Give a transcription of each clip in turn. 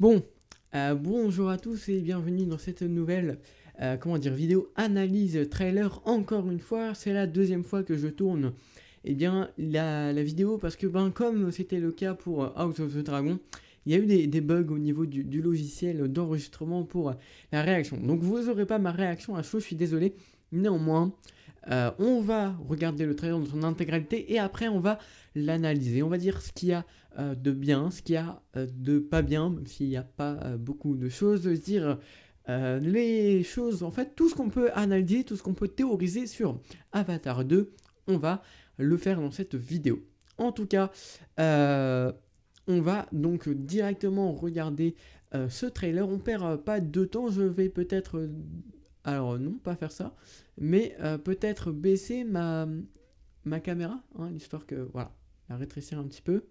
Bon, bonjour à tous et bienvenue dans cette nouvelle vidéo analyse trailer. Encore une fois, c'est la deuxième fois que je tourne la vidéo parce que comme c'était le cas pour House of the Dragon, il y a eu des bugs au niveau du logiciel d'enregistrement pour la réaction. Donc vous n'aurez pas ma réaction à chaud, je suis désolé. Néanmoins, on va regarder le trailer dans son intégralité et après on va l'analyser. On va dire ce qu'il y a de bien, ce qu'il y a de pas bien, même s'il n'y a pas beaucoup de choses, dire les choses, en fait, tout ce qu'on peut analyser, tout ce qu'on peut théoriser sur Avatar 2, on va le faire dans cette vidéo. En tout cas, on va donc directement regarder ce trailer. On perd pas de temps, je vais peut-être... alors non, pas faire ça, mais peut-être baisser ma caméra, hein, l'histoire que, voilà, la rétrécir un petit peu.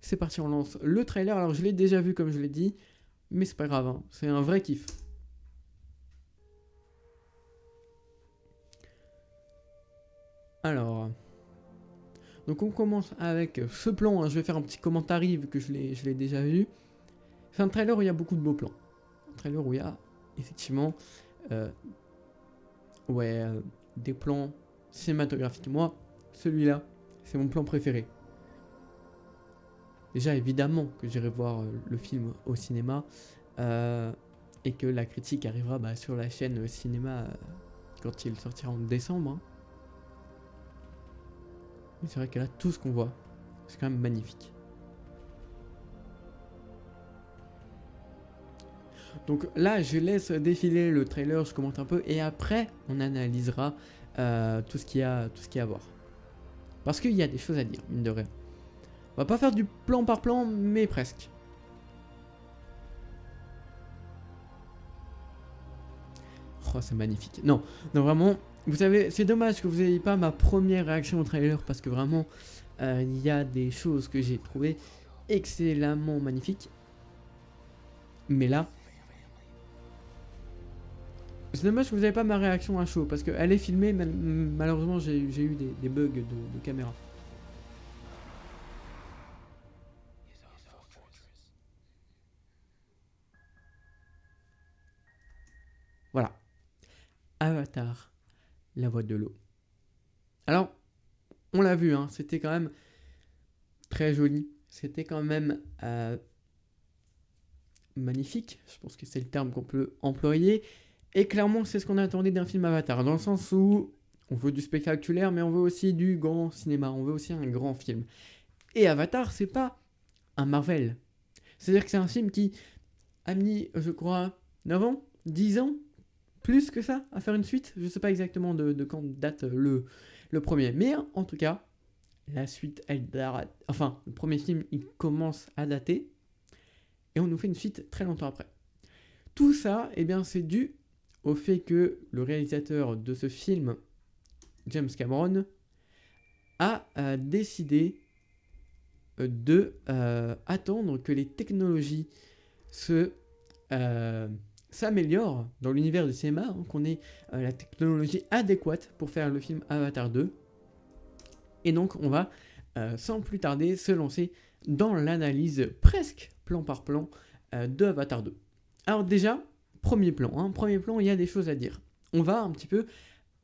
C'est parti, on lance le trailer. Alors je l'ai déjà vu comme je l'ai dit, mais c'est pas grave, hein, c'est un vrai kiff. Alors, donc on commence avec ce plan, hein, je vais faire un petit commentaire vu que je l'ai déjà vu. C'est un trailer où il y a beaucoup de beaux plans. Un trailer où il y a effectivement des plans cinématographiques. Moi, celui-là, c'est mon plan préféré. Déjà, évidemment que j'irai voir le film au cinéma et que la critique arrivera sur la chaîne cinéma quand il sortira en décembre. Hein. Mais c'est vrai que là, tout ce qu'on voit, c'est quand même magnifique. Donc là, je laisse défiler le trailer, je commente un peu et après, on analysera tout ce qu'il y a à voir. Parce qu'il y a des choses à dire, mine de rien. On va pas faire du plan par plan, mais presque. Oh, c'est magnifique. Non, vraiment, vous savez, c'est dommage que vous n'ayez pas ma première réaction au trailer parce que vraiment, il y a des choses que j'ai trouvées excellemment magnifiques. Mais là, c'est dommage que vous n'avez pas ma réaction à chaud parce qu'elle est filmée, mais malheureusement, j'ai eu des bugs de caméra. Voilà. Avatar, la voix de l'eau. Alors, on l'a vu, hein, c'était quand même très joli. C'était quand même magnifique. Je pense que c'est le terme qu'on peut employer. Et clairement, c'est ce qu'on attendait d'un film Avatar. Dans le sens où on veut du spectaculaire, mais on veut aussi du grand cinéma. On veut aussi un grand film. Et Avatar, c'est pas un Marvel. C'est-à-dire que c'est un film qui a mis, je crois, 9 ans, 10 ans, plus que ça, à faire une suite. Je sais pas exactement de quand date le premier. Mais en tout cas, la suite, le premier film, il commence à dater. Et on nous fait une suite très longtemps après. Tout ça, c'est dû au fait que le réalisateur de ce film, James Cameron, a décidé de attendre que les technologies s'améliorent dans l'univers du cinéma, hein, qu'on ait la technologie adéquate pour faire le film Avatar 2. Et donc on va sans plus tarder se lancer dans l'analyse presque plan par plan de Avatar 2. Alors déjà, premier plan, il y a des choses à dire. On va un petit peu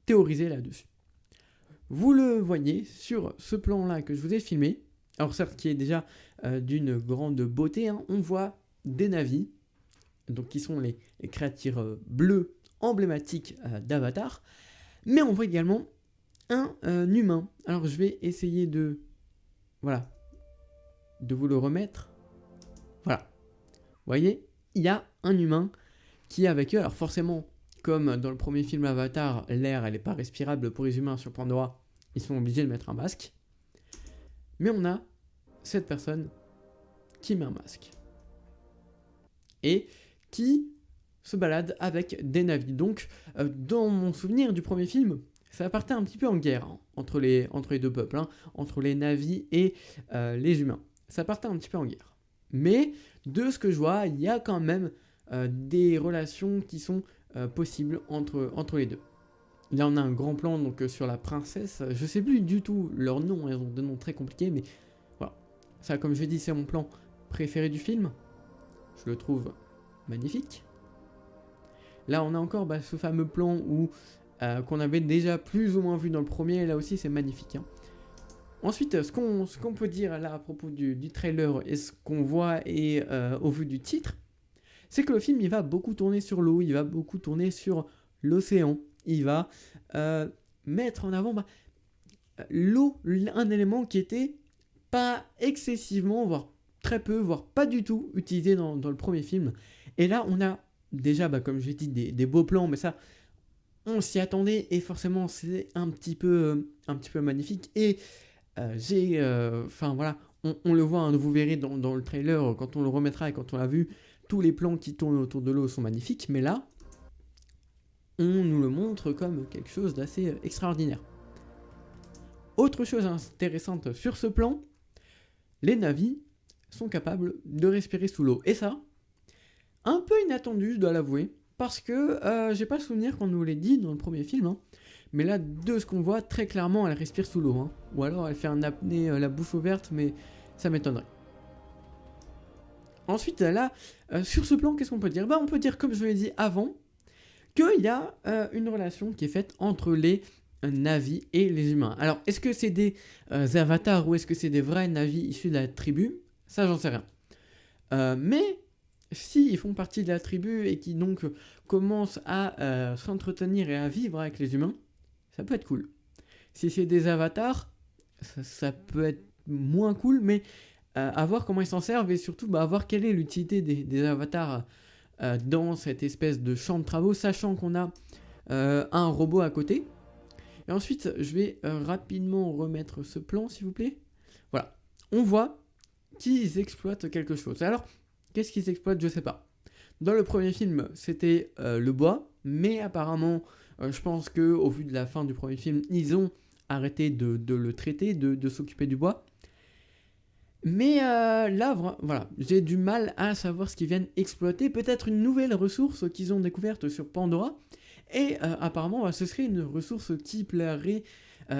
théoriser là-dessus. Vous le voyez sur ce plan-là que je vous ai filmé, alors certes qui est déjà d'une grande beauté, hein, on voit des navis, donc qui sont les créatures bleues emblématiques d'Avatar, mais on voit également un humain. Alors je vais essayer de vous le remettre. Voilà. Vous voyez, il y a un humain qui est avec eux. Alors forcément, comme dans le premier film Avatar, l'air elle n'est pas respirable pour les humains sur Pandora, ils sont obligés de mettre un masque. Mais on a cette personne qui met un masque. Et qui se balade avec des navis. Donc, dans mon souvenir du premier film, ça partait un petit peu en guerre hein, entre les deux peuples, hein, entre les navis et les humains. Ça partait un petit peu en guerre. Mais de ce que je vois, il y a quand même des relations qui sont possibles entre les deux. Là, on a un grand plan donc, sur la princesse. Je sais plus du tout leur nom, elles ont des noms très compliqués, mais voilà. Ça, comme je l'ai dit, c'est mon plan préféré du film. je le trouve magnifique. Là, on a encore ce fameux plan où qu'on avait déjà plus ou moins vu dans le premier, et là aussi c'est magnifique. Hein. Ensuite, ce qu'on peut dire là à propos du trailer et ce qu'on voit et au vu du titre, c'est que le film il va beaucoup tourner sur l'eau, il va beaucoup tourner sur l'océan, il va mettre en avant l'eau, un élément qui était pas excessivement, voire très peu, voire pas du tout utilisé dans le premier film. Et là, on a déjà, comme j'ai dit, des beaux plans, mais ça, on s'y attendait et forcément, c'est un petit peu magnifique. Et voilà, on le voit, hein, vous verrez dans le trailer, quand on le remettra et quand on l'a vu, tous les plans qui tournent autour de l'eau sont magnifiques, mais là, on nous le montre comme quelque chose d'assez extraordinaire. Autre chose intéressante sur ce plan, les navis sont capables de respirer sous l'eau. Et ça, un peu inattendu, je dois l'avouer, parce que j'ai pas le souvenir qu'on nous l'ait dit dans le premier film, hein, mais là, de ce qu'on voit, très clairement, elle respire sous l'eau. Hein, ou alors elle fait un apnée la bouche ouverte, mais ça m'étonnerait. Ensuite, là, sur ce plan, qu'est-ce qu'on peut dire? On peut dire, comme je l'ai dit avant, qu'il y a une relation qui est faite entre les navis et les humains. Alors, est-ce que c'est des avatars ou est-ce que c'est des vrais navis issus de la tribu? Ça, j'en sais rien. Mais si ils font partie de la tribu et qui donc commencent à s'entretenir et à vivre avec les humains, ça peut être cool. Si c'est des avatars, ça peut être moins cool, mais à voir comment ils s'en servent et surtout à voir quelle est l'utilité des avatars dans cette espèce de champ de travaux, sachant qu'on a un robot à côté. Et ensuite, je vais rapidement remettre ce plan, s'il vous plaît. Voilà. On voit qu'ils exploitent quelque chose. Alors, qu'est-ce qu'ils exploitent? Je sais pas. Dans le premier film, c'était le bois, mais apparemment, je pense qu'au vu de la fin du premier film, ils ont arrêté de le traiter, de s'occuper du bois. Mais là, voilà, j'ai du mal à savoir ce qu'ils viennent exploiter. Peut-être une nouvelle ressource qu'ils ont découverte sur Pandora. Et apparemment, ce serait une ressource qui plairait,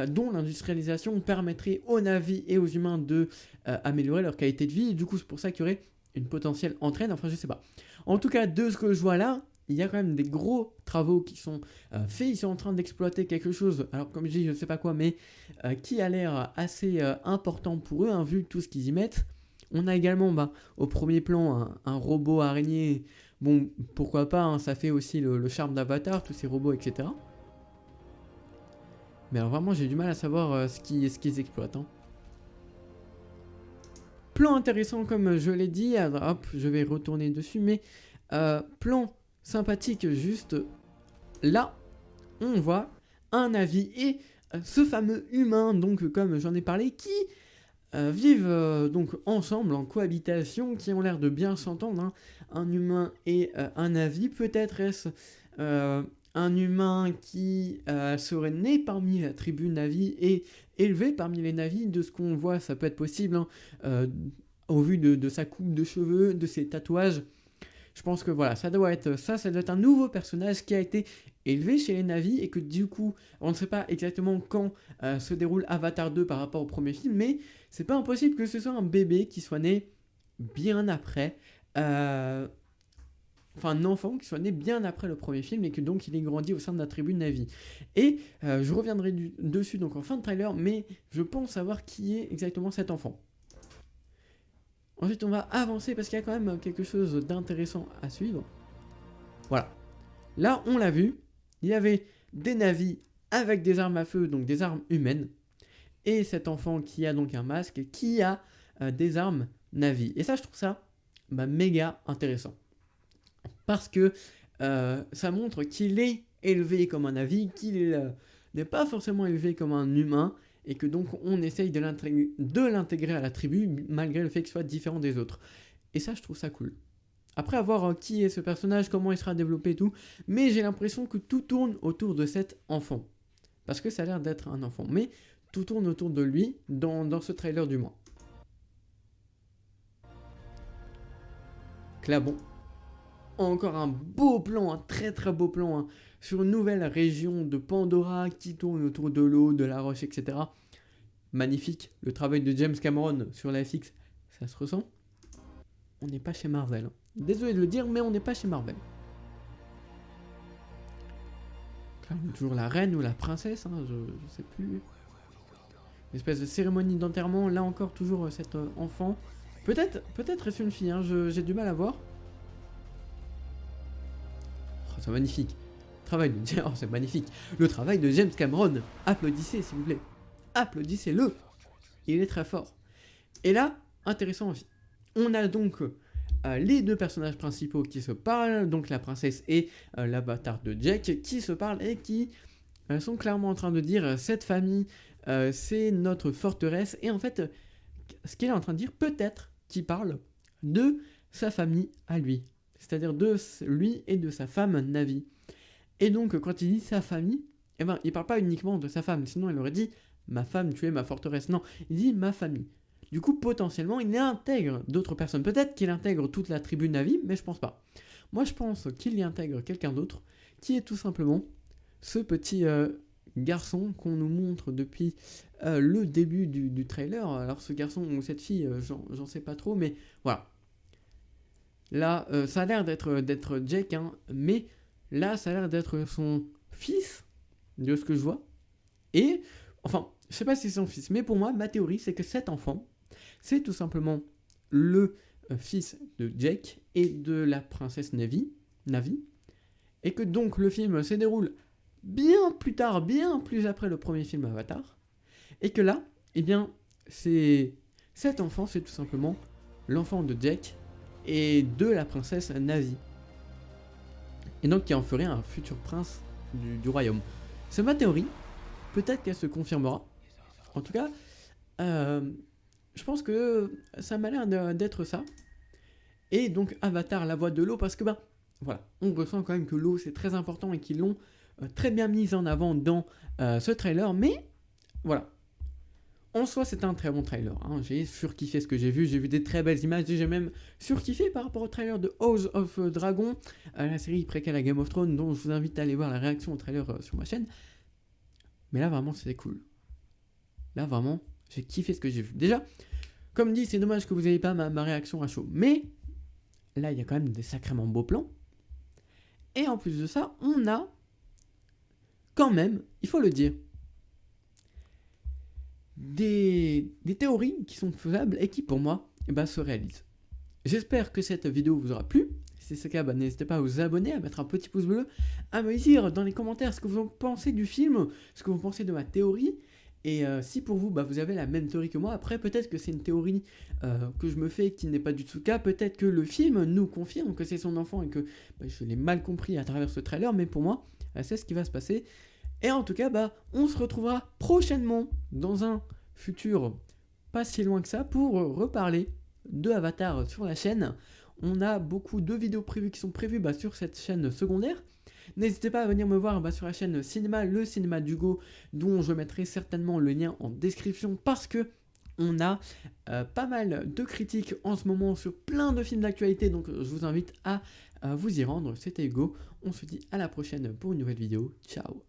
dont l'industrialisation permettrait aux navis et aux humains de améliorer leur qualité de vie. Et du coup, c'est pour ça qu'il y aurait une potentielle entraîne. Enfin, je sais pas. En tout cas, de ce que je vois là, il y a quand même des gros travaux qui sont faits. Ils sont en train d'exploiter quelque chose, alors comme je dis, je ne sais pas quoi, mais qui a l'air assez important pour eux, hein, vu tout ce qu'ils y mettent. On a également, au premier plan, un robot araignée. Bon, pourquoi pas, hein, ça fait aussi le charme d'Avatar, tous ces robots, etc. Mais alors vraiment, j'ai du mal à savoir ce qu'ils exploitent. Hein. Plan intéressant, comme je l'ai dit, hop, je vais retourner dessus, mais plan sympathique, juste là, on voit un navi et ce fameux humain, donc comme j'en ai parlé, qui vivent donc ensemble en cohabitation, qui ont l'air de bien s'entendre, hein, un humain et un navi. Peut-être est-ce un humain qui serait né parmi la tribu navi et élevé parmi les navis. De ce qu'on voit, ça peut être possible, hein, au vu de sa coupe de cheveux, de ses tatouages. Je pense que voilà, ça doit être un nouveau personnage qui a été élevé chez les navis et que du coup, on ne sait pas exactement quand se déroule Avatar 2 par rapport au premier film, mais c'est pas impossible que ce soit un bébé qui soit né bien après, enfin un enfant qui soit né bien après le premier film et que donc il ait grandi au sein de la tribu Navi. Et je reviendrai dessus donc en fin de trailer, mais je pense savoir qui est exactement cet enfant. Ensuite, on va avancer parce qu'il y a quand même quelque chose d'intéressant à suivre. Voilà. Là, on l'a vu. Il y avait des navis avec des armes à feu, donc des armes humaines. Et cet enfant qui a donc un masque, qui a des armes navis. Et ça, je trouve ça méga intéressant. Parce que ça montre qu'il est élevé comme un navi, qu'il n'est pas forcément élevé comme un humain. Et que donc on essaye de l'intégrer à la tribu malgré le fait qu'il soit différent des autres. Et ça, je trouve ça cool. Après avoir qui est ce personnage, comment il sera développé et tout, mais j'ai l'impression que tout tourne autour de cet enfant. Parce que ça a l'air d'être un enfant, mais tout tourne autour de lui, dans ce trailer du moins. Donc là, bon, encore un beau plan, un très très beau plan, hein, sur une nouvelle région de Pandora qui tourne autour de l'eau, de la roche, etc. Magnifique, le travail de James Cameron sur la FX, ça se ressent. on n'est pas chez Marvel. Hein. Désolé de le dire, mais on n'est pas chez Marvel. Là, on est toujours la reine ou la princesse, hein, je sais plus. Une espèce de cérémonie d'enterrement, là encore toujours cet enfant. Peut-être est-ce une fille, hein, j'ai du mal à voir. Oh, c'est magnifique. Travail de... Oh, c'est magnifique. Le travail de James Cameron. Applaudissez, s'il vous plaît. Applaudissez-le. Il est très fort. Et là, intéressant aussi. On a donc les deux personnages principaux qui se parlent, donc la princesse et l'avatar de Jack, qui se parlent et qui sont clairement en train de dire cette famille, c'est notre forteresse. Et en fait, ce qu'il est en train de dire, peut-être qu'il parle de sa famille à lui. C'est-à-dire de lui et de sa femme Navi. Et donc, quand il dit sa famille, eh ben, il parle pas uniquement de sa femme, sinon il aurait dit ma femme, tu es ma forteresse. Non, il dit ma famille. Du coup, potentiellement, il intègre d'autres personnes. Peut-être qu'il intègre toute la tribu Navi, mais je pense pas. Moi, je pense qu'il y intègre quelqu'un d'autre, qui est tout simplement ce petit garçon qu'on nous montre depuis le début du trailer. Alors, ce garçon ou cette fille, j'en sais pas trop, mais voilà. Là, ça a l'air d'être Jack, hein, mais là, ça a l'air d'être son fils, de ce que je vois. Et, enfin, je sais pas si c'est son fils, mais pour moi, ma théorie, c'est que cet enfant, c'est tout simplement le fils de Jack et de la princesse Navi, et que donc le film se déroule bien plus tard, bien plus après le premier film Avatar, et que là, eh bien, cet enfant, c'est tout simplement l'enfant de Jack et de la princesse Navi. Et donc qui en ferait un futur prince du royaume. C'est ma théorie, peut-être qu'elle se confirmera. En tout cas, je pense que ça m'a l'air d'être ça. Et donc Avatar, la voix de l'eau, parce que voilà, on ressent quand même que l'eau c'est très important et qu'ils l'ont très bien mise en avant dans ce trailer. Mais voilà, en soi c'est un très bon trailer. Hein. J'ai surkiffé ce que j'ai vu des très belles images, j'ai même surkiffé par rapport au trailer de House of Dragon, la série préquelle à Game of Thrones, dont je vous invite à aller voir la réaction au trailer sur ma chaîne. Mais là vraiment c'était cool. Là vraiment, j'ai kiffé ce que j'ai vu. Déjà, comme dit, c'est dommage que vous n'ayez pas ma réaction à chaud. Mais là, il y a quand même des sacrément beaux plans. Et en plus de ça, on a quand même, il faut le dire, des théories qui sont faisables et qui, pour moi, se réalisent. J'espère que cette vidéo vous aura plu. Si c'est le cas, n'hésitez pas à vous abonner, à mettre un petit pouce bleu, à me dire dans les commentaires ce que vous en pensez du film, ce que vous pensez de ma théorie. Et si pour vous, vous avez la même théorie que moi, après peut-être que c'est une théorie que je me fais qui n'est pas du tout le cas, peut-être que le film nous confirme que c'est son enfant et que je l'ai mal compris à travers ce trailer, mais pour moi, c'est ce qui va se passer. Et en tout cas, on se retrouvera prochainement dans un futur pas si loin que ça pour reparler de Avatar sur la chaîne. On a beaucoup de vidéos prévues qui sont prévues sur cette chaîne secondaire. N'hésitez pas à venir me voir sur la chaîne Cinéma, le cinéma d'Hugo, dont je mettrai certainement le lien en description parce que on a pas mal de critiques en ce moment sur plein de films d'actualité, donc je vous invite à vous y rendre. C'était Hugo, on se dit à la prochaine pour une nouvelle vidéo. Ciao.